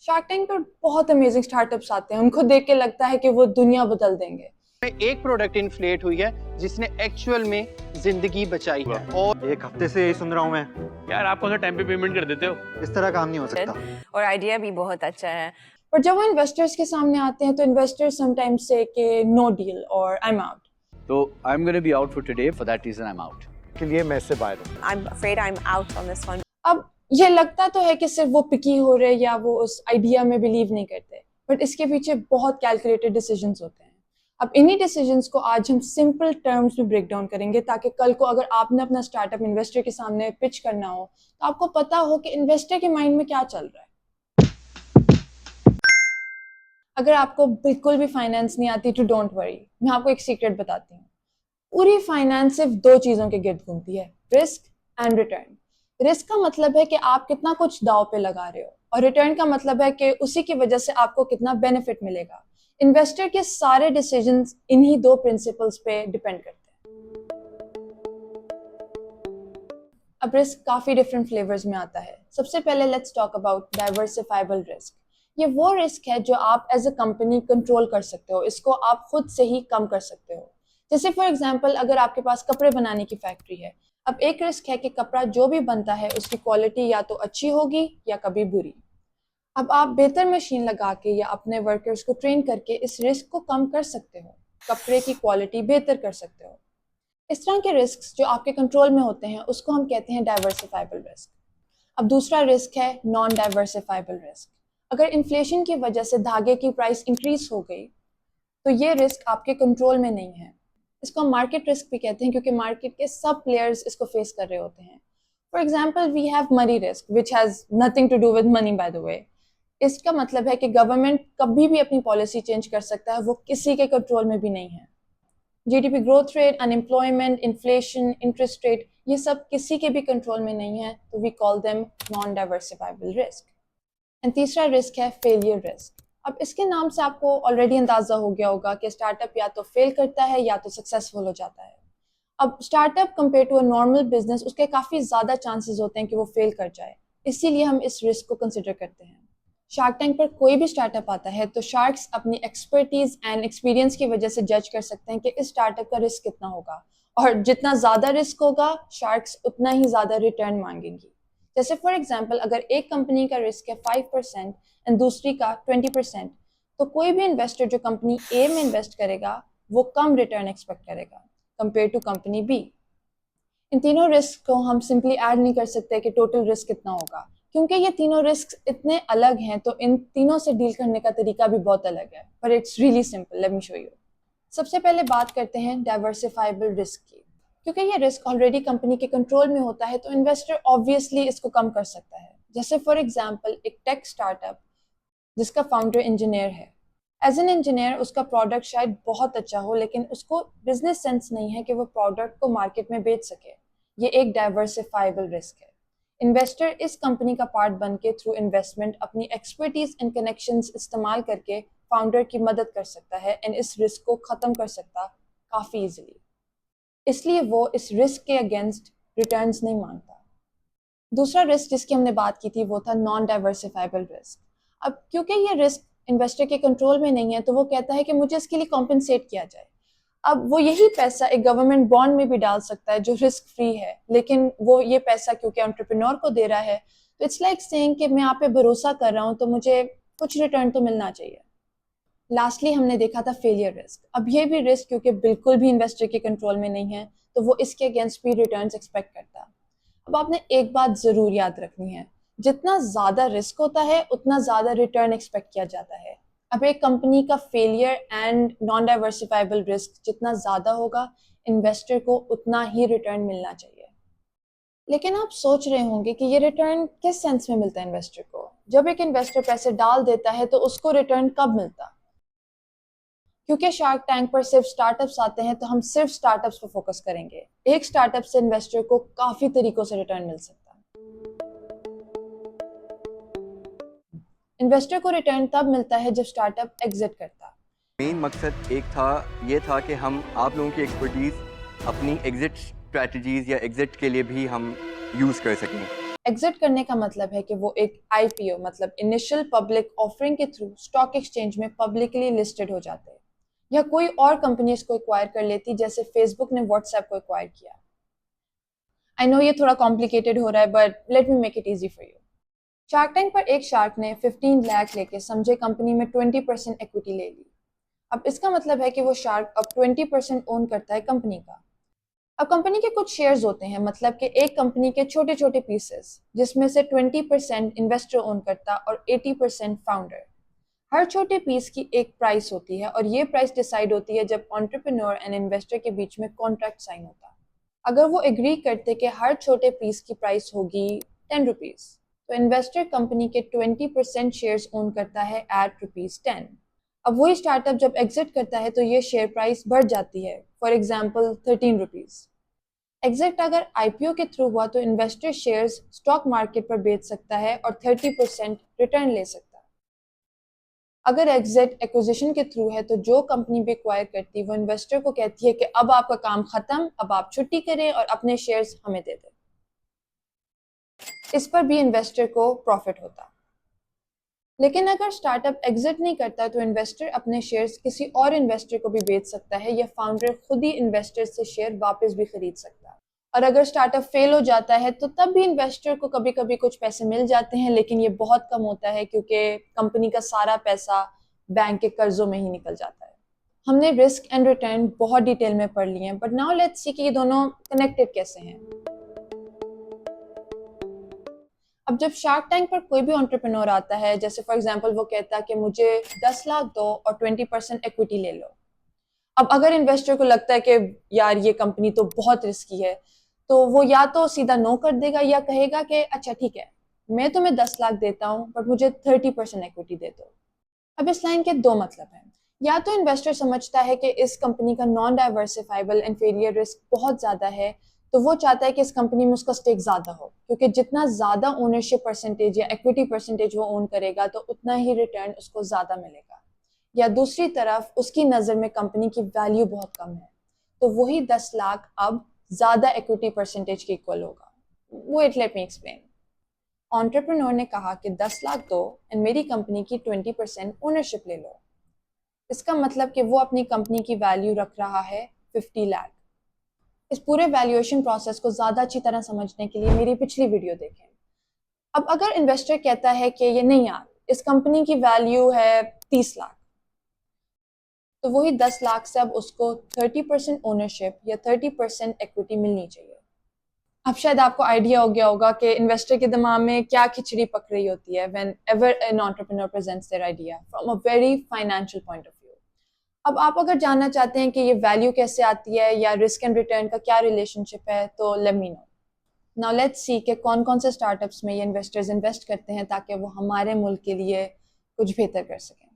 Shark tank पर बहुत amazing startups आते हैं, उनको देख के लगता है कि वो दुनिया बदल देंगे। एक प्रोडक्ट इन्फ्लेट हुई है जिसने एक्चुअल में जिंदगी बचाई है। और एक हफ्ते से यही सुन रहा हूँ मैं। यार आप अगर टाइम पे पेमेंट कर देते हो इस तरह काम नहीं हो सकता। और आइडिया भी बहुत अच्छा है। पर जब वो इन्वेस्टर्स के सामने आते हैं तो इन्वेस्टर्स समटाइम्स से कि नो डील और आई एम आउट। तो I am gonna be out for today, for that reason I am out. के लिए मैं इससे बाहर हूँ। I'm afraid I'm out on this one. अब ये लगता तो है कि सिर्फ वो पिकी हो रहे या वो उस आइडिया में बिलीव नहीं करते, बट इसके पीछे बहुत कैलकुलेटेड डिसीजंस होते हैं। अब इन्हीं डिसीजंस को आज हम सिंपल टर्म्स में ब्रेक डाउन करेंगे, ताकि कल को अगर आपने अपना स्टार्टअप इन्वेस्टर के सामने पिच करना हो तो आपको पता हो कि इन्वेस्टर के माइंड में क्या चल रहा है। अगर आपको बिल्कुल भी फाइनेंस नहीं आती तो डोंट वरी, मैं आपको एक सीक्रेट बताती हूँ। पूरी फाइनेंस सिर्फ दो चीजों के गिर्द घूमती है, रिस्क एंड रिटर्न। रिस्क का मतलब है कि आप कितना कुछ दांव पे लगा रहे हो, और रिटर्न का मतलब है कि उसी की वजह से आपको कितना बेनिफिट मिलेगा। इन्वेस्टर के सारे डिसीजंस इन्हीं दो प्रिंसिपल्स पे डिपेंड करते हैं। अब रिस्क काफी डिफरेंट फ्लेवर्स में आता है। सबसे पहले let's talk about diversifiable risk. ये वो रिस्क है जो आप एज अ कंपनी कंट्रोल कर सकते हो, इसको आप खुद से ही कम कर सकते हो। जैसे फॉर एग्जांपल, अगर आपके पास कपड़े बनाने की फैक्ट्री है, अब एक रिस्क है कि कपड़ा जो भी बनता है उसकी क्वालिटी या तो अच्छी होगी या कभी बुरी। अब आप बेहतर मशीन लगा के या अपने वर्कर्स को ट्रेन करके इस रिस्क को कम कर सकते हो, कपड़े की क्वालिटी बेहतर कर सकते हो। इस तरह के रिस्क जो आपके कंट्रोल में होते हैं उसको हम कहते हैं डाइवर्सिफाइबल रिस्क। अब दूसरा रिस्क है नॉन डाइवर्सिफाइबल रिस्क। अगर इन्फ्लेशन की वजह से धागे की प्राइस इंक्रीज हो गई तो ये रिस्क आपके कंट्रोल में नहीं है। इसको हम मार्केट रिस्क भी कहते हैं, क्योंकि मार्केट के सब प्लेयर्स इसको फेस कर रहे होते हैं। For example, we have money risk which has nothing to do with money by the way. इसका मतलब है कि गवर्नमेंट कभी भी अपनी पॉलिसी चेंज कर सकता है, वो किसी के कंट्रोल में भी नहीं है। GDP growth rate, unemployment, inflation, interest rate, ये सब किसी के भी कंट्रोल में नहीं है, तो we call them non diversifiable risk. And तीसरा रिस्क है फेलियर रिस्क। अब इसके नाम से आपको ऑलरेडी अंदाजा हो गया होगा कि स्टार्टअप या तो फेल करता है या तो सक्सेसफुल हो जाता है। अब startup compare to a normal business, उसके काफ़ी ज़्यादा चांसेस होते हैं कि वो फेल कर जाए, इसीलिए हम इस रिस्क को कंसिडर करते हैं। शार्क टैंक पर कोई भी स्टार्टअप आता है तो शार्क्स अपनी एक्सपर्टीज एंड एक्सपीरियंस की वजह से जज कर सकते हैं कि इस स्टार्टअप का रिस्क कितना होगा, और जितना ज़्यादा रिस्क होगा शार्क्स उतना ही ज़्यादा रिटर्न मांगेंगी। जैसे फॉर एग्जाम्पल, अगर एक कंपनी का रिस्क है 5% एंड दूसरी का 20%, तो कोई भी इन्वेस्टर जो कंपनी ए में इन्वेस्ट करेगा वो कम रिटर्न एक्सपेक्ट करेगा कंपेयर टू कंपनी बी। इन तीनों रिस्क को हम सिंपली ऐड नहीं कर सकते कि टोटल रिस्क कितना होगा, क्योंकि ये तीनों रिस्क इतने अलग हैं, तो इन तीनों से डील करने का तरीका भी बहुत अलग है। पर it's really simple, let me show you. सबसे पहले बात करते हैं डाइवर्सिफाइबल रिस्क की। क्योंकि ये रिस्क ऑलरेडी कंपनी के कंट्रोल में होता है तो इन्वेस्टर ऑब्वियसली इसको कम कर सकता है। जैसे फॉर एग्जाम्पल, एक टेक स्टार्टअप जिसका फाउंडर इंजीनियर है। एज एन इंजीनियर उसका प्रोडक्ट शायद बहुत अच्छा हो, लेकिन उसको बिजनेस सेंस नहीं है कि वो प्रोडक्ट को मार्केट में बेच सके। ये एक डाइवर्सिफाइबल रिस्क है। इन्वेस्टर इस कंपनी का पार्ट बन के थ्रू इन्वेस्टमेंट अपनी एक्सपर्टीज एंड कनेक्शंस इस्तेमाल करके फाउंडर की मदद कर सकता है एंड इस रिस्क को ख़त्म कर सकता काफ़ी इजीली। इसलिए वो इस रिस्क के अगेंस्ट रिटर्न्स नहीं मांगता। दूसरा रिस्क जिसकी हमने बात की थी वो था नॉन डाइवर्सिफाइबल रिस्क। अब क्योंकि ये रिस्क इन्वेस्टर के कंट्रोल में नहीं है तो वो कहता है कि मुझे इसके लिए कॉम्पनसेट किया जाए। अब वो यही पैसा एक गवर्नमेंट बॉन्ड में भी डाल सकता है जो रिस्क फ्री है, लेकिन वो ये पैसा क्योंकि एंटरप्रेन्योर को दे रहा है तो इट्स लाइक सेइंग कि मैं आप पे भरोसा कर रहा हूँ तो मुझे कुछ रिटर्न तो मिलना चाहिए। लास्टली हमने देखा था फेलियर रिस्क। अब ये भी रिस्क क्योंकि बिल्कुल भी इन्वेस्टर के कंट्रोल में नहीं है तो वो इसके अगेंस्ट भी रिटर्न्स एक्सपेक्ट करता है। अब आपने एक बात ज़रूर याद रखनी है, जितना ज़्यादा रिस्क होता है उतना ज़्यादा रिटर्न एक्सपेक्ट किया जाता है। अब एक कंपनी का failure and non diversifiable risk जितना ज़्यादा होगा, इन्वेस्टर को उतना ही रिटर्न मिलना चाहिए। लेकिन आप सोच रहे होंगे कि ये रिटर्न किस सेंस में मिलता है इन्वेस्टर को। जब एक इन्वेस्टर पैसे डाल देता है तो उसको रिटर्न कब मिलता? क्योंकि शार्क टैंक पर सिर्फ स्टार्टअप्स आते हैं तो हम सिर्फ स्टार्टअप्स पर फोकस करेंगे। एक स्टार्टअप से इन्वेस्टर को काफ़ी तरीकों से रिटर्न मिल सकता है। इन्वेस्टर को रिटर्न तब मिलता है जब स्टार्टअप एग्जिट करता। मेन मकसद एक था, ये था कि हम आप लोगों की एक्सपर्टीज़ अपनी एग्जिट स्ट्रैटेजीज़ या एग्जिट के लिए भी हम यूज़ कर सकें। एग्जिट करने का मतलब है कि वो एक आईपीओ मतलब इनिशियल पब्लिक ऑफरिंग के थ्रू स्टॉक एक्सचेंज में पब्लिकली लिस्टेड हो जाते हैं, या कोई और कंपनी इसको एक्वायर कर लेती, जैसे फेसबुक ने व्हाट्सएप को एक्वायर किया। आई नो ये थोड़ा कॉम्प्लिकेटेड हो रहा है, but let me make it easy for you. Shark tank पर एक शार्क ने 15 लाख लेके समझे कंपनी में 20% इक्विटी ले ली। अब इसका मतलब है कि वो शार्क अब 20% ओन करता है कंपनी का। अब कंपनी के कुछ शेयर्स होते हैं, मतलब कि एक कंपनी के छोटे छोटे पीसेस, जिसमें से 20% इन्वेस्टर ओन करता और 80% फाउंडर। हर छोटे पीस की एक प्राइस होती है और ये प्राइस डिसाइड होती है जब एंटरप्रेन्योर एंड इन्वेस्टर के बीच में कॉन्ट्रैक्ट साइन होता। अगर वो एग्री करते कि हर छोटे पीस की प्राइस होगी 10 रुपीज़, तो इन्वेस्टर कंपनी के 20% शेयर्स ओन करता है एट ₹10। अब वही स्टार्टअप जब एग्जिट करता है तो ये शेयर प्राइस बढ़ जाती है, फॉर एग्जाम्पल 13 रुपीज़। एग्जिट अगर आईपीओ के थ्रू हुआ तो इन्वेस्टर शेयर्स स्टॉक मार्केट पर बेच सकता है और 30% रिटर्न ले सकता है। अगर एग्जिट एक्विजिशन के थ्रू है तो जो कंपनी भी एक्वायर करती है वो इन्वेस्टर को कहती है कि अब आपका काम खत्म, अब आप छुट्टी करें और अपने शेयर्स हमें दे दें। इस पर भी इन्वेस्टर को प्रॉफिट होता। लेकिन अगर स्टार्टअप एग्जिट नहीं करता तो इन्वेस्टर अपने शेयर्स किसी और इन्वेस्टर को भी बेच सकता है, या फाउंडर खुद ही इन्वेस्टर से शेयर वापस भी खरीद सकता है। और अगर स्टार्टअप फेल हो जाता है तो तब भी इन्वेस्टर को कभी कभी कुछ पैसे मिल जाते हैं, लेकिन ये बहुत कम होता है क्योंकि कंपनी का सारा पैसा बैंक के कर्जों में ही निकल जाता है। हमने रिस्क एंड रिटर्न बहुत डिटेल में पढ़ लिए हैं, बट नाउ लेट्स सी कि ये दोनों कनेक्टेड कैसे हैं। अब जब शार्क टैंक पर कोई भी एंटरप्रेन्योर आता है, जैसे फॉर एग्जांपल वो कहता है कि मुझे 10 लाख दो और 20% इक्विटी ले लो। अब अगर इन्वेस्टर को लगता है कि यार ये कंपनी तो बहुत रिस्की है, तो वो या तो सीधा नो कर देगा या कहेगा कि अच्छा ठीक है, मैं तुम्हें 10 लाख देता हूँ बट मुझे 30% इक्विटी दे दो। अब इस लाइन के दो मतलब हैं। या तो इन्वेस्टर समझता है कि इस कंपनी का नॉन डाइवर्सिफाइबल इन्फीरियर रिस्क बहुत ज़्यादा है, तो वो चाहता है कि इस कंपनी में उसका स्टेक ज़्यादा हो, क्योंकि जितना ज़्यादा ओनरशिप परसेंटेज या इक्विटी परसेंटेज वो ओन करेगा तो उतना ही रिटर्न उसको ज़्यादा मिलेगा। या दूसरी तरफ उसकी नज़र में कंपनी की वैल्यू बहुत कम है, तो वही 10 लाख अब ज़्यादा इक्विटी परसेंटेज के इक्वल होगा। Wait, let me explain. Entrepreneur ने कहा कि 10 लाख दो एंड मेरी कंपनी की 20% ओनरशिप ले लो। इसका मतलब कि वो अपनी कंपनी की वैल्यू रख रहा है 50 लाख। इस पूरे वैल्यूएशन प्रोसेस को ज़्यादा अच्छी तरह समझने के लिए मेरी पिछली वीडियो देखें। अब अगर इन्वेस्टर कहता है कि ये नहीं यार, इस कंपनी की वैल्यू है 30 लाख, तो वही 10 लाख से अब उसको 30% ओनरशिप या 30% इक्विटी मिलनी चाहिए। अब शायद आपको आइडिया हो गया होगा कि इन्वेस्टर के दिमाग में क्या खिचड़ी पक रही होती है whenever an entrepreneur presents their idea from a very financial point of view। अब आप अगर जानना चाहते हैं कि ये वैल्यू कैसे आती है या रिस्क एंड रिटर्न का क्या रिलेशनशिप है, तो let me know. Now let's see कि कौन कौन से स्टार्टअप्स में ये इन्वेस्टर्स इन्वेस्ट करते हैं ताकि वो हमारे मुल्क के लिए कुछ बेहतर कर सकें।